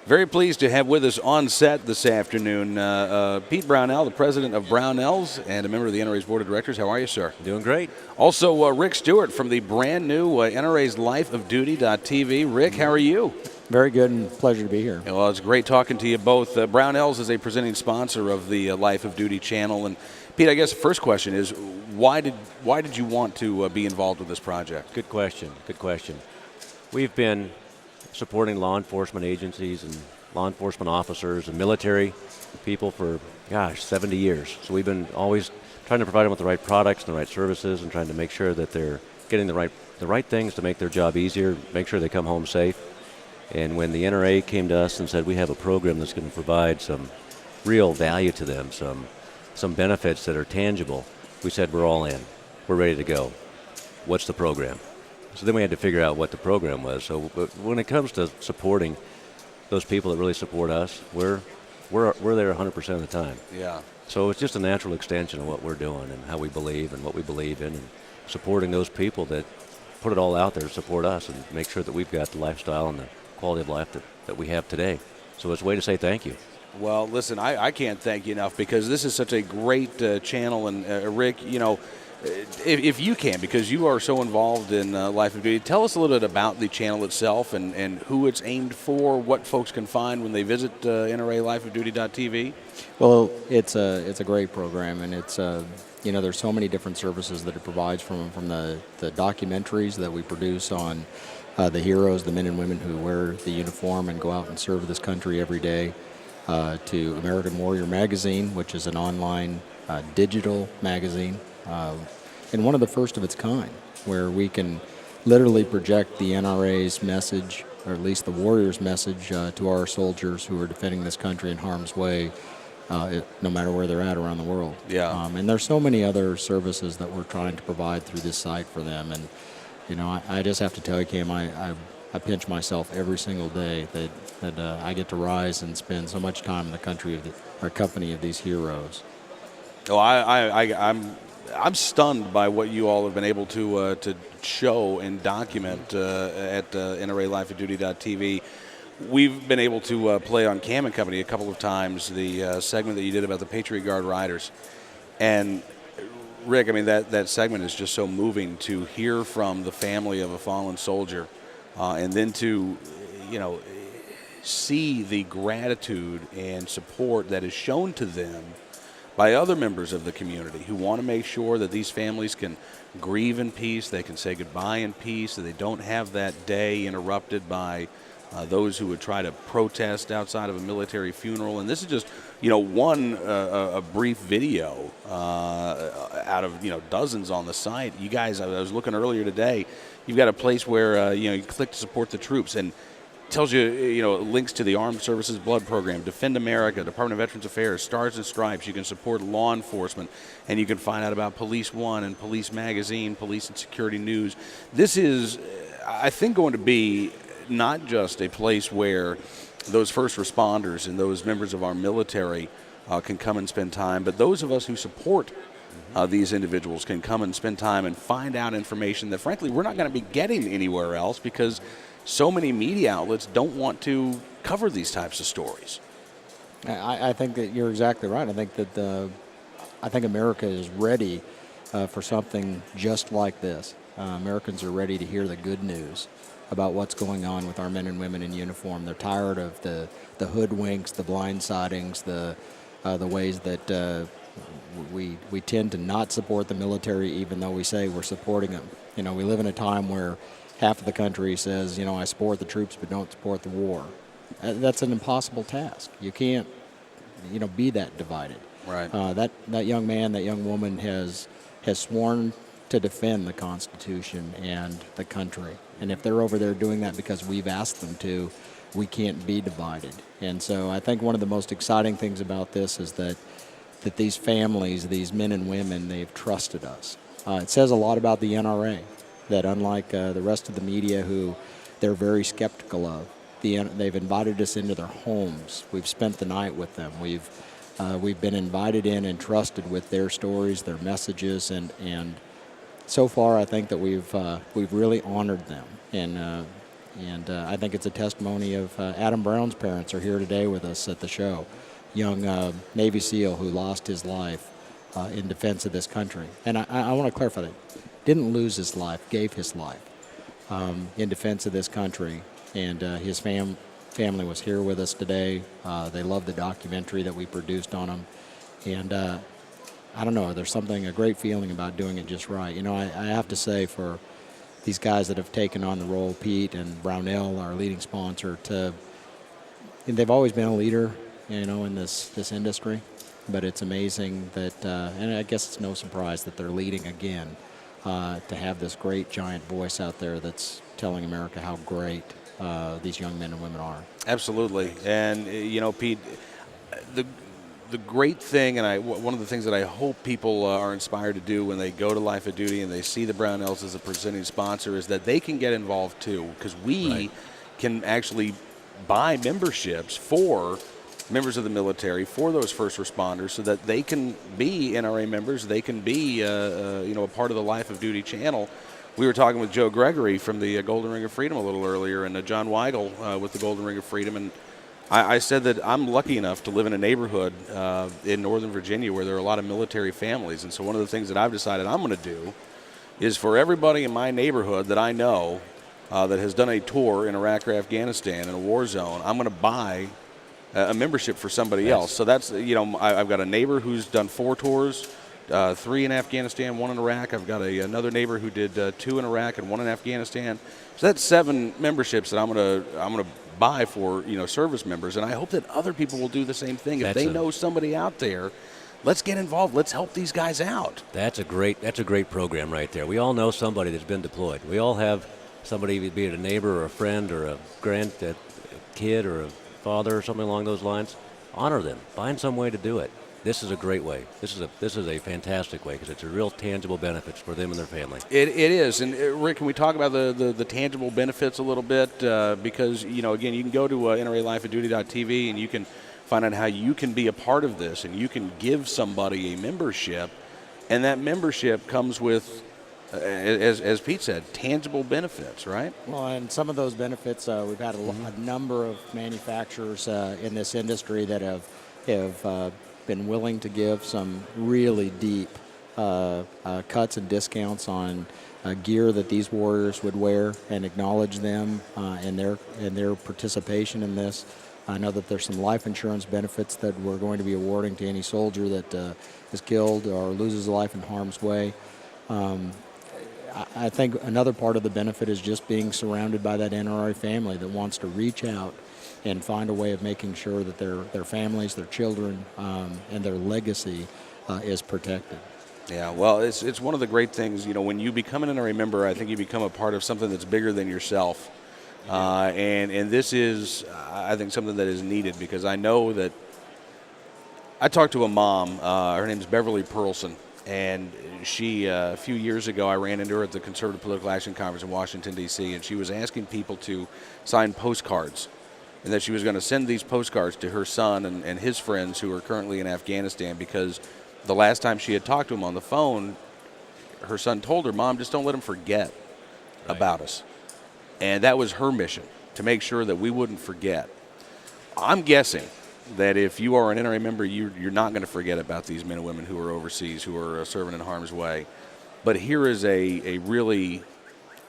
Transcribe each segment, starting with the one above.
Very pleased to have with us on set this afternoon Pete Brownell, the president of Brownell's and a member of the NRA's board of directors. How are you, sir? Doing great. Also, Rick Stewart from the brand new NRA's lifeofduty.tv. Rick, how are you? Very good and pleasure to be here. Well, it's great talking to you both. Brownell's is a presenting sponsor of the Life of Duty channel. And Pete, I guess the first question is, why did you want to be involved with this project? Good question. Good question. We've been supporting law enforcement agencies and law enforcement officers and military people for, 70 years. So we've been always trying to provide them with the right products and the right services and trying to make sure that they're getting the right things to make their job easier, make sure they come home safe. And when the NRA came to us and said we have a program that's going to provide some real value to them, some benefits that are tangible, we said we're all in. We're ready to go. What's the program? So then we had to figure out what the program was. So when it comes to supporting those people that really support us, we're there 100% of the time. Yeah. So it's just a natural extension of what we're doing and how we believe and what we believe in, and supporting those people that put it all out there to support us and make sure that we've got the lifestyle and the quality of life that we have today. So it's a way to say thank you. Well, listen, I can't thank you enough because this is such a great channel. And Rick, if you can, because you are so involved in Life of Duty, tell us a little bit about the channel itself and who it's aimed for, what folks can find when they visit NRA lifeofduty.tv. Well, it's a great program, and it's there's so many different services that it provides from the documentaries that we produce on the heroes, the men and women who wear the uniform and go out and serve this country every day, to American Warrior Magazine, which is an online digital magazine, and one of the first of its kind, where we can literally project the NRA's message, or at least the Warriors' message, to our soldiers who are defending this country in harm's way, no matter where they're at around the world. Yeah. And there's so many other services that we're trying to provide through this site for them. And I just have to tell you, Cam, I pinch myself every single day that I get to rise and spend so much time in the company of these heroes. Oh, I'm stunned by what you all have been able to show and document at NRA lifeofduty.tv. We've been able to play on Cam and Company a couple of times the segment that you did about the Patriot Guard riders. And Rick, I mean, that segment is just so moving to hear from the family of a fallen soldier, and then to, see the gratitude and support that is shown to them by other members of the community who want to make sure that these families can grieve in peace, they can say goodbye in peace, that they don't have that day interrupted by those who would try to protest outside of a military funeral. And this is just, one a brief video out of, dozens on the site. You guys, I was looking earlier today, you've got a place where, you click to support the troops, and tells you, links to the Armed Services Blood Program, Defend America, Department of Veterans Affairs, Stars and Stripes. You can support law enforcement, and you can find out about Police One and Police Magazine, Police and Security News. This is, I think, going to be not just a place where those first responders and those members of our military can come and spend time, but those of us who support these individuals can come and spend time and find out information that, frankly, we're not going to be getting anywhere else because so many media outlets don't want to cover these types of stories. I think that you're exactly right. I think that America is ready for something just like this. Americans are ready to hear the good news about what's going on with our men and women in uniform. They're tired of the hoodwinks, the blindsidings, the ways that we tend to not support the military, even though we say we're supporting them. We live in a time where half of the country says, I support the troops but don't support the war. That's an impossible task. You can't, be that divided. Right. That young man, that young woman has sworn to defend the Constitution and the country. And if they're over there doing that because we've asked them to, we can't be divided. And so I think one of the most exciting things about this is that these families, these men and women, they've trusted us. It says a lot about the NRA, that unlike the rest of the media who they're very skeptical of, they've invited us into their homes. We've spent the night with them. We've been invited in and trusted with their stories, their messages, and so far I think that we've really honored them. And And I think it's a testimony of Adam Brown's parents are here today with us at the show. Young Navy SEAL who lost his life in defense of this country. And I want to clarify that. Didn't lose his life, gave his life in defense of this country. And his family was here with us today. They love the documentary that we produced on him. And I don't know, there's a great feeling about doing it just right. You know, I have to say, for these guys that have taken on the role, Pete and Brownell, our leading sponsor, they've always been a leader, you know, in this industry. But it's amazing that, and I guess it's no surprise that they're leading again, to have this great giant voice out there that's telling America how great these young men and women are. Absolutely. And, you know, Pete, the great thing, and one of the things that I hope people are inspired to do when they go to Life of Duty and they see the Brownells as a presenting sponsor, is that they can get involved too, because we can actually buy memberships for members of the military, for those first responders, so that they can be NRA members, they can be a part of the Life of Duty channel. We were talking with Joe Gregory from the Golden Ring of Freedom a little earlier, and John Weigel with the Golden Ring of Freedom, and I said that I'm lucky enough to live in a neighborhood in Northern Virginia where there are a lot of military families. And so one of the things that I've decided I'm going to do is, for everybody in my neighborhood that I know that has done a tour in Iraq or Afghanistan in a war zone, I'm going to buy a membership for somebody else. So that's, you know, I've got a neighbor who's done 4 tours, 3 in Afghanistan, 1 in Iraq. I've got another neighbor who did 2 in Iraq and 1 in Afghanistan. So that's 7 memberships that I'm gonna buy for, you know, service members, and I hope that other people will do the same thing. If they know somebody out there, let's get involved. Let's help these guys out. That's a great program right there. We all know somebody that's been deployed. We all have somebody, be it a neighbor or a friend or a kid or a father or something along those lines. Honor them. Find some way to do it. This is a great way. This is a fantastic way, because it's a real tangible benefits for them and their family. It is. And Rick, can we talk about the tangible benefits a little bit? Because, you know, again, you can go to NRALifeofDuty.tv and you can find out how you can be a part of this, and you can give somebody a membership, and that membership comes with, as Pete said, tangible benefits, right? Well, and some of those benefits, we've had a number of manufacturers in this industry that have been willing to give some really deep cuts and discounts on gear that these warriors would wear, and acknowledge them and their participation in this. I know that there's some life insurance benefits that we're going to be awarding to any soldier that is killed or loses life in harm's way. I think another part of the benefit is just being surrounded by that NRA family that wants to reach out and find a way of making sure that their families, their children, and their legacy is protected. Yeah, well, it's one of the great things, you know, when you become an NRA member, I think you become a part of something that's bigger than yourself. And this is, I think, something that is needed, because I know that I talked to a mom, her name's Beverly Pearlson, and she, a few years ago, I ran into her at the Conservative Political Action Conference in Washington, D.C., and she was asking people to sign postcards, and that she was going to send these postcards to her son and his friends who are currently in Afghanistan, because the last time she had talked to him on the phone, her son told her, "Mom, just don't let them forget about us." And that was her mission, to make sure that we wouldn't forget. I'm guessing that if you are an NRA member, you're not going to forget about these men and women who are overseas, who are serving in harm's way. But here is a really,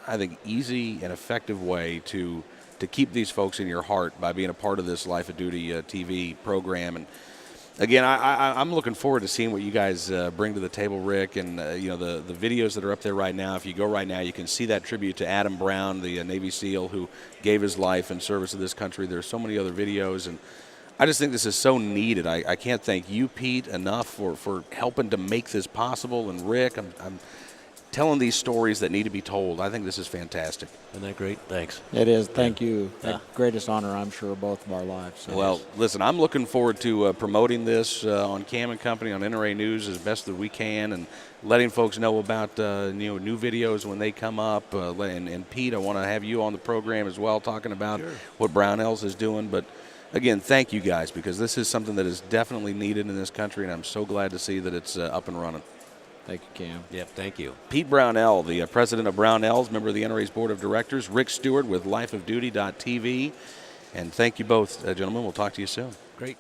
I think, easy and effective way to keep these folks in your heart by being a part of this Life of Duty TV program. And again, I'm looking forward to seeing what you guys bring to the table, Rick. And you know, the videos that are up there right now, if you go right now, you can see that tribute to Adam Brown, the Navy SEAL who gave his life in service of this country. There's so many other videos, and I just think this is so needed. I can't thank you, Pete, enough for helping to make this possible. And Rick, I'm telling these stories that need to be told. I think this is fantastic. Isn't that great? Thanks. It is. Thank you. The greatest honor, I'm sure, of both of our lives. So. Well, listen, I'm looking forward to promoting this on Cam & Company, on NRA News, as best that we can, and letting folks know about new videos when they come up. And Pete, I want to have you on the program as well, talking about what Brownells is doing. But again, thank you guys, because this is something that is definitely needed in this country, and I'm so glad to see that it's up and running. Thank you, Cam. Yep, thank you. Pete Brownell, the president of Brownell's, member of the NRA's board of directors. Rick Stewart with lifeofduty.tv. And thank you both, gentlemen. We'll talk to you soon. Great.